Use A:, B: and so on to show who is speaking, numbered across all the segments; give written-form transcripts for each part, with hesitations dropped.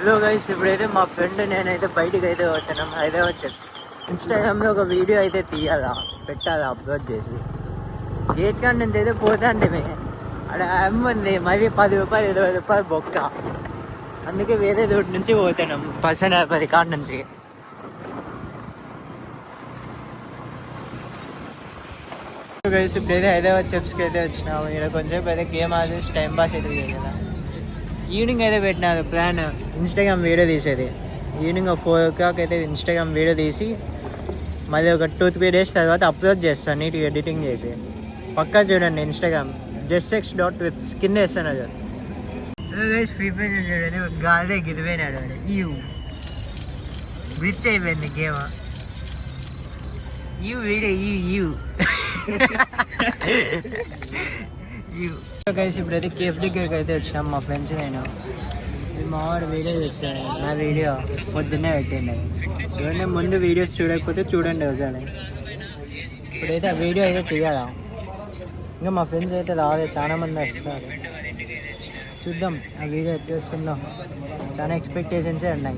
A: Hello guys, ఇప్పుడైతే మా friend నేనైతే బయటికి అయితే పోతున్నాం హైదరాబాద్ చర్చ్. ఇన్స్టాగ్రామ్లో ఒక వీడియో అయితే తీయాలా, పెట్టాలా, అప్లోడ్ చేసి గేట్ కాడ నుంచి అయితే పోతా అంటే అక్కడ అమ్మంది మరి 10 రూపాయలు 20 రూపాయలు బొక్క. అందుకే వేరే రోడ్ నుంచి పోతున్నాం 10 కాడ నుంచి. గైస్ ఇప్పుడైతే హైదరాబాద్ చర్చ్కి అయితే వచ్చినాము. ఇక్కడ కొంచెం అయితే గేమ్ ఆడేసి టైం పాస్ అయితే కదా. ఈవినింగ్ అయితే పెట్టినారు ప్లాన్ ఇన్స్టాగ్రామ్ వీడియో తీసేది. ఈవినింగ్ 4 o'clock అయితే ఇన్స్టాగ్రామ్ వీడియో తీసి మళ్ళీ ఒక 2-3 days తర్వాత అప్లోడ్ చేస్తాను నీట్గా ఎడిటింగ్ చేసి. పక్కా చూడండి ఇన్స్టాగ్రామ్ justx.vips కింద వేస్తాను. అది గైస్ ఫ్రీ ఫైర్ చూడండి, గాలిదే గిరిపోయినాడు అని బ్రిడ్జ్ అయిపోయింది గేమ్. గైస్ ఇప్పుడైతే కేఫ్ దగ్గరికి అయితే వచ్చినాం మా ఫ్రెండ్స్. నేను మా వాడు వీడియో చూస్తాను, నా వీడియో పొద్దున్నే పెట్టింది. చూడండి, ముందు వీడియోస్ చూడకపోతే చూడండి ఒకసారి. ఇప్పుడైతే ఆ వీడియో అయితే చేయాలా. ఇంకా మా ఫ్రెండ్స్ అయితే రాలేదు, చాలా మంది వస్తారు. చూద్దాం ఆ వీడియో ఎట్లా వస్తుందో. చాలా ఎక్స్పెక్టేషన్సే ఉన్నాయి.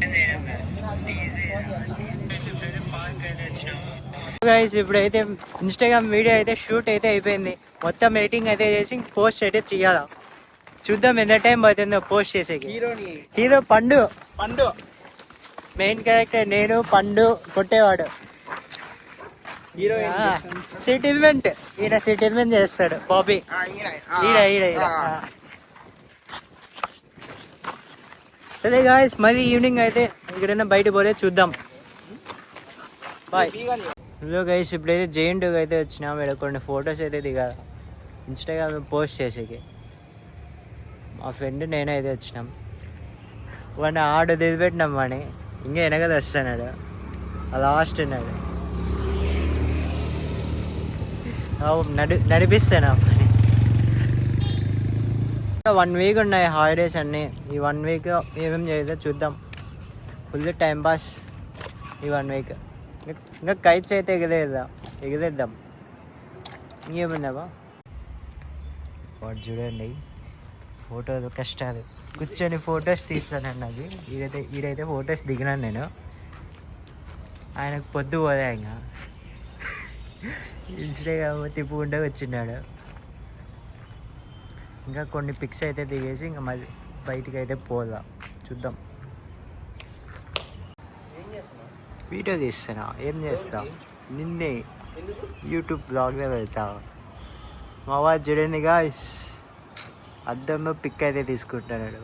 A: గైస్ ఇప్పుడైతే ఇన్స్టాగ్రామ్ వీడియో అయితే షూట్ అయితే అయిపోయింది. మొత్తం ఎడిటింగ్ అయితే చేసి పోస్ట్ అయితే చేయాలా. చూద్దాం ఎంత టైం పడుతుందో పోస్ట్ చేసేకి. హీరో పండు మెయిన్ క్యారెక్టర్, నేను పండు కొట్టేవాడు. సెటిల్మెంట్ ఈయన సెటిల్మెంట్ చేస్తాడు బాబీ. ఈడ సరే గాయస్, మళ్ళీ ఈవినింగ్ అయితే ఎక్కడైనా బయట పోలే చూద్దాం. బాయ్. హలో గైస్ ఇప్పుడైతే జేఎన్టీయూకి అయితే వచ్చినాం. ఇక్కడ కొన్ని ఫొటోస్ అయితే దిగాలి ఇన్స్టాగ్రామ్ పోస్ట్ చేసేకి. మా ఫ్రెండ్ నేనైతే వచ్చినాం. వాడిని ఆడ దిగిపెట్టినాం. వాడిని ఇంకా వెనక వస్తున్నాడు, లాస్ట్ ఉన్నాడు. నడిపిస్తాను. 1 week ఉన్నాయి హాలిడేస్ అన్నీ. ఈ 1 week ఏమేమి చేయలేదో చూద్దాం. ఫుల్ టైం పాస్ ఈ 1 week. ఇంకా కైట్స్ అయితే ఎగిరేద్దాం. ఇంకేముందావా వాడు చూడండి, ఫోటోలు కష్టాలు. కూర్చొని ఫొటోస్ తీస్తానండి. అది ఈడైతే ఫొటోస్ దిగినాను నేను. ఆయనకు పొద్దు పోదా ఇంకా ఇన్స్టాగ్రామ్ తిప్పుకుంటే వచ్చినాడు. ఇంకా కొన్ని పిక్స్ అయితే దిగేసి ఇంకా మళ్ళీ బయటికి అయితే పోదా చూద్దాం. వీడియో తీస్తున్నా, ఏం చేస్తా, నిన్నే యూట్యూబ్ బ్లాగ్లో వెళ్తావు. మా వాడు చూడండి గాయ్స్, అద్దంలో పిక్ అయితే తీసుకుంటున్నాడు.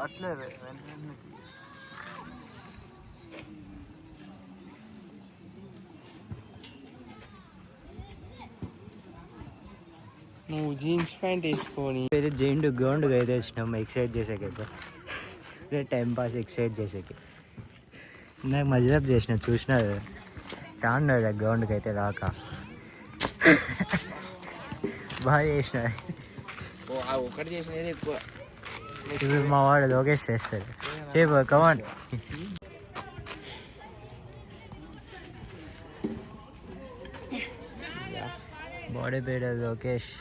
A: అట్లే నువ్వు జీన్స్ ప్యాంట్ వేసుకొని అయితే జైంట్ గ్రౌండ్కి అయితే వచ్చినాము ఎక్సర్సైజ్ చేసాకైతే. టైం పాస్ ఎక్సర్సైజ్ చేసాకి నాకు మజిలప్ చేసిన చూసినారు. చాలా గ్రౌండ్కి అయితే రాక బాగా చేసిన.
B: ఒకటి చేసినది ఎక్కువ.
A: ఇప్పుడు మా వాడు లోకేష్ చేస్తాడు. చెప్పు కమాన్. Body builder Lokesh.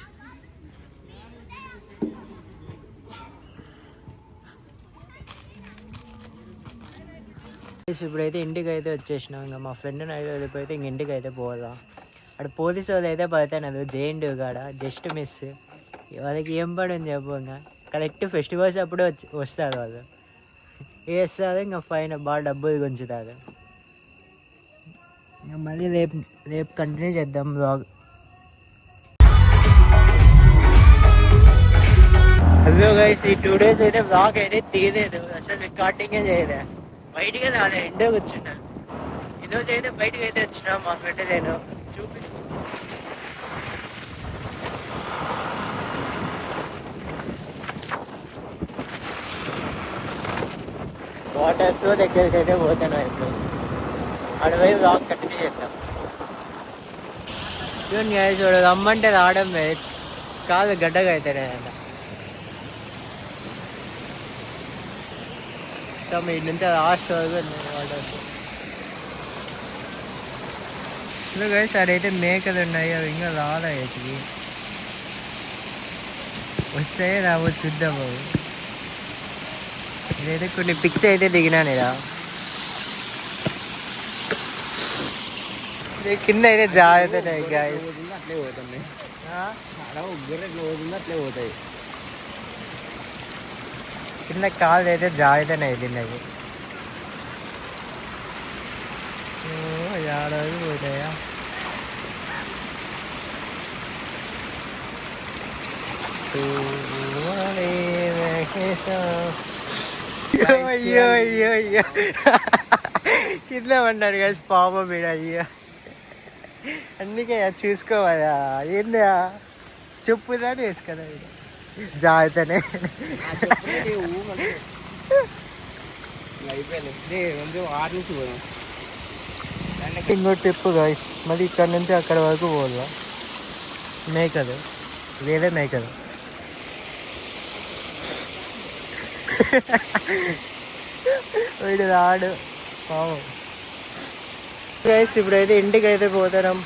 A: ఇప్పుడైతే ఇంటికి అయితే వచ్చేసినాం. ఇంకా మా ఫ్రెండ్ని అయితే వెళ్ళిపోతే ఇంక ఇంటికి అయితే పోదా. అక్కడ పోలీసు వాళ్ళు అయితే పడతాను జేఎన్టీయూ కాడ. Just miss. వాళ్ళకి ఏం పడింది చెప్పు. ఇంకా కరెక్ట్ ఫెస్టివల్స్ అప్పుడు వస్తారు వాళ్ళు. వేస్తారు ఇంకా ఫైన్ బాగా డబ్బులు గుంచుతారు. ఇంకా మళ్ళీ రేపు కంటిన్యూ చేద్దాం బ్లాగ్. హలో గైస్, ఈ 2 days అయితే బ్లాగ్ అయితే తీయలేదు, అసలు రికార్డింగే చేయలే. బయటికి రాలే, ఎండో కూర్చున్నా. ఈరోజు అయితే బయటకు అయితే వచ్చినా మా ఫ్రెండ్ నేను. చూపిస్తు వాటర్ ఫ్లో దగ్గరికి అయితే పోతాను. ఇప్పుడు అడవై బ్లాగ్ కంటిన్యూ చేద్దాం. చూడండి గైస్, వాడు రమ్మంటే రావడం కాదు, గడ్డగా అవుతాడు. మొత్తం ఇటు నుంచి లాస్ట్ వరకు వాటర్. గైస్ అడైతే మేకలు ఉన్నాయి, అవి ఇంకా రాలేదు ఇటుకి. వస్తే రాబో చూద్దాము. ఇదైతే కొన్ని పిక్స్ అయితే దిగినాను ఇలా. కింద అయితే జాగ్రత్త గైస్.
B: అట్లే పోతుంది, ఉగ్గురు ఎట్లా పోతుంది అట్లే పోతాయి.
A: కింద కాళ్ళు అయితే జాగ్రత్తనే తిన్నది. ఏడాది పోతాయా? అయ్యో అయ్యో అయ్యో కింద పడ్డాడు కదా పాపం మీద. అయ్యో అందుకే చూసుకోవాలా ఏందా చెప్పుదా వేసుకదా జాగ్రత్తనే. ఇంకో ట్రిప్ గాయస్, మళ్ళీ ఇక్కడ నుంచి అక్కడ వరకు పోదా మేకలు, వేరే మేకలు. వీడు రాడు పాపం. గైస్ ఇప్పుడైతే ఇంటికి అయితే పోతాం.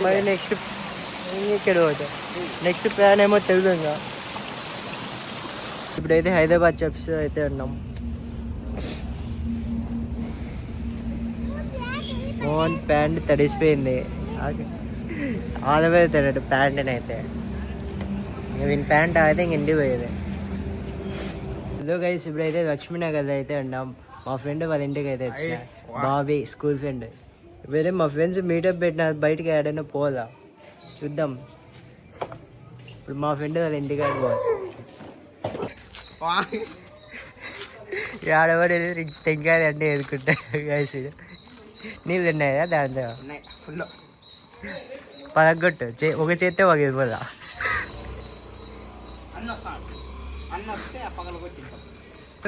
A: మరి నెక్స్ట్ ఇక్కడ పోతాం. నెక్స్ట్ ప్లాన్ ఏమో తెలుసు ఇంకా. ఇప్పుడైతే హైదరాబాద్ చెప్స్ అయితే ఉన్నాం. మోహన్ ప్యాంట్ తడిసిపోయింది, ఆలవే తినడు ప్యాంట్ని అయితే. వీని ప్యాంట్ అయితే ఇంక ఇంటికి పోయేది. హలో గైస్, ఇప్పుడైతే లక్ష్మీనగర్ అయితే ఉన్నాం. మా ఫ్రెండ్ వాళ్ళ ఇంటికి అయితే వచ్చిన, బాబీ స్కూల్ ఫ్రెండ్. వేరే మా ఫ్రెండ్స్ మీటప్ పెట్టిన, బయటకి ఏడైనా పోదా చూద్దాం. ఇప్పుడు మా ఫ్రెండ్ వాళ్ళ ఇంటికి పోవాలి. ఆడవాడు తెంకాయ అంటే ఎదుర్కొంటాడు గైస్. నీళ్ళు తిన్నాయా దాంతో
B: ఫుల్
A: పదగొట్టు, ఒక చేత్తే ఒక ఇవ్వదా.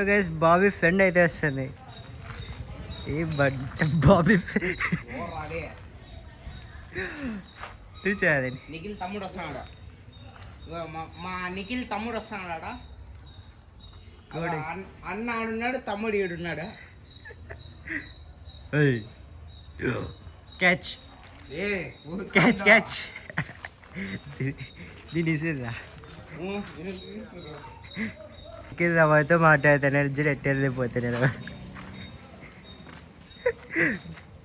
A: గైస్ బాబీ ఫ్రెండ్ అయితే వస్తుంది. ఏ బాబీ చూసాది
B: నిఖిల్ తమ్ముడు వస్తున్నాడా, మా నిఖిల్ తమ్ముడు వస్తున్నాడా. అన్న ఆడున్నాడు, తమ్ముడు ఈడున్నాడు.
A: క్యాచ్ క్యాచ్ క్యాచ్ దీని ఇసేదా రవాయితో మాట్లాడుతున్నాడు. జర ఎట్టెళ్ళిపోతున్నాడు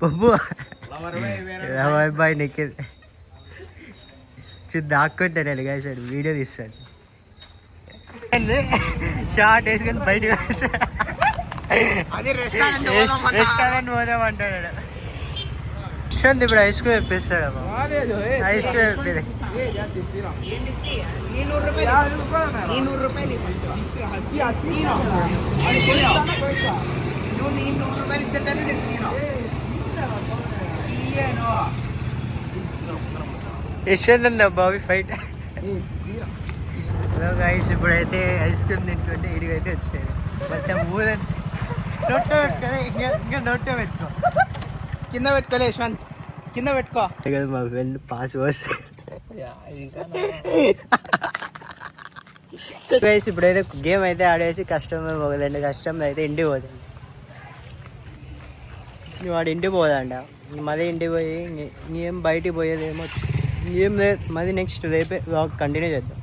A: బాబు. రవాయ్ బాయ్ నిఖిల్ దాక్కుంటాడు కదా సార్, వీడియో తీస్తాడు. షార్ట్ వేసుకొని బయటకు వస్తాడు. రెస్టారెంట్ పోదామంటాడు. యశ్వంత్ ఇప్పుడు ఐస్ క్రీమ్ ఇప్పిస్తాడు. ఐస్ క్రీమ్ ఇప్పిది. యశ్వంత్ ఉందా బాబీ ఫైట్. హలో గైస్, ఇప్పుడైతే ఐస్ క్రీమ్ తింటుంటే ఇడికైతే వచ్చాడు. కొంచెం ఊదండి నొట్ట పెట్టుకోలే, ఇంకా నొట్ట పెట్టుకో.
B: కింద పెట్టుకోలే యశ్వంత్, కింద పెట్టుకో.
A: మా ఫ్రెండ్ పాస్ వస్తుంది. గైస్ ఇప్పుడైతే గేమ్ అయితే ఆడేసి కస్టమర్ పోగదండి. కస్టమర్ అయితే ఇంటికి పోతుంది. వాడు ఇంటికి పోదంట. మళ్ళీ ఇంటికి పోయి ఇంకేం బయటికి పోయేదేమో ఏం లేదు. మళ్ళీ నెక్స్ట్ రేపే కంటిన్యూ చేద్దాం.